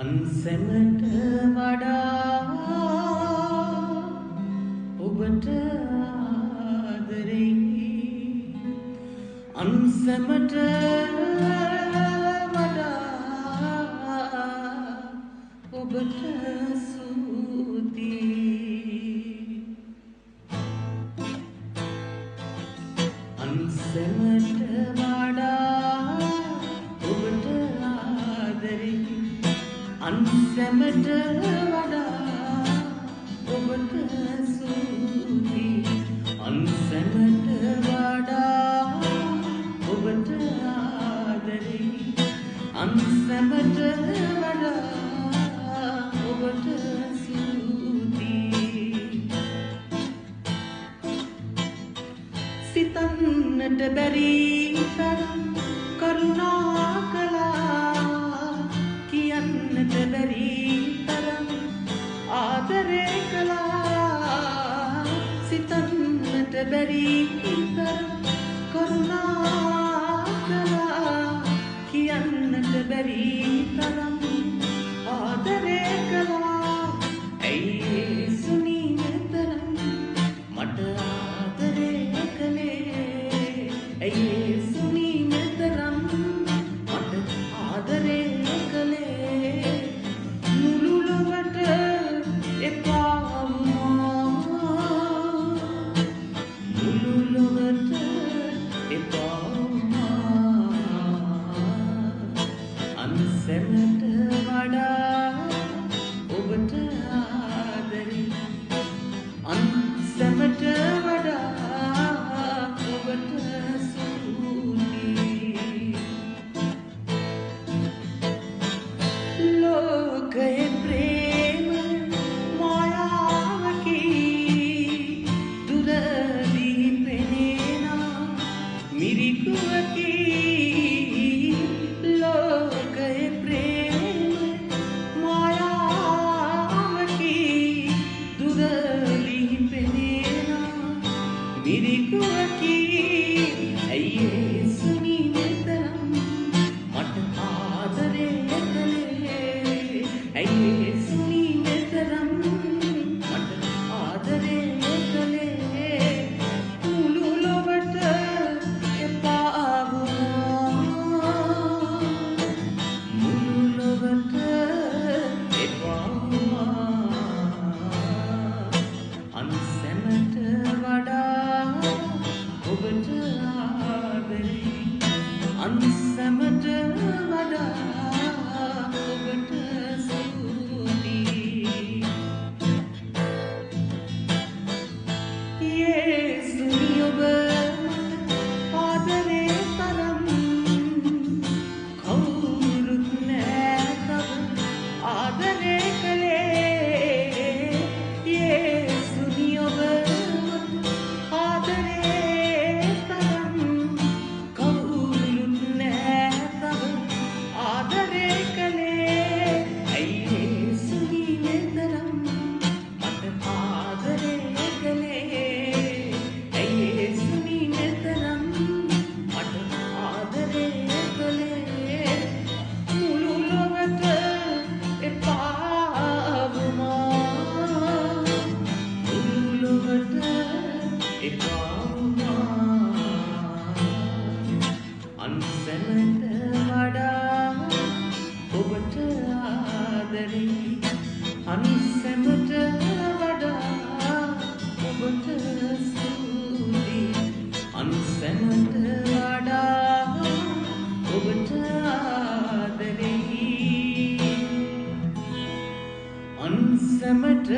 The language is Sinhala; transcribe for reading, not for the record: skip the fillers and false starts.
අන්සැමට වඩා ඔබට ආදරෙයි අන්සැමට වඩා ඔබට සූතියි අන්සැමට වඩා ඔබට ආදරෙයි අන්සැමට වඩා ඔබට සූතියි අන්සැමට වඩා ඔබට ආදරෙයි අන්සැමට වඩා ඔබට සූතියි සිතන්නට බැරි තරම් කරුණා කළා කියන්නට බැරි තරම් ආදරේ කළා සිතන්නට බැරි තරම් කරුණා කළා කියන්නට බැරි තරම් ආදරේ කළා ඇයි සුනීන තරම් මට ආදරේ කළේ ඇයි සුනීන තරම් මට ආදරේ කළේ මුළු ලොවට එපා වුණා මුළු ලොවට එපා වුණා අන්සැමට වඩා ඔබට ආදරෙයි අන්සැමට වඩා ඔබට සූතියි ලෝකයේ ප්‍රේම මායාවකි දුරදී පෙනෙනා මිරිකුවකි ලෝකයේ ප්‍රේම මායාවකි දුරදී පෙනෙනා මිරිකුවකි ඇයි සුනීන තරම් මට ආදරේ කළේ ඇයි සුනීන තරම් මට ආදරේ කළේ මුළු ලොවට එපා වුණා මුළු ලොවට එපා වුණා අන්සැමට වඩා ඔබට ආදරෙයි අන්සැමට වඩා ඔබට සූතියි යේසුනි ඔබ ආදරේ තරම් කවුරුත් නෑ තව ආදරේ කළේ යේසුනි ඔබ ආදරේ තරම් කවුරුත් නෑ තව ආදරේ කළේ ඇයි සුනීන තරම් මට ආදරේ කළේ ඇයි සුනීන තරම් මට ආදරේ කළේ මුළු ලොවට එපා වුණා මුළු ලොවට එපා වුණා අන්සැමට වඩා ඔබට ආදරෙයි අන්සැමට වඩා ඔබට සූතියි අන්සැමට වඩා ඔබට ආදරෙයි අන්සැමට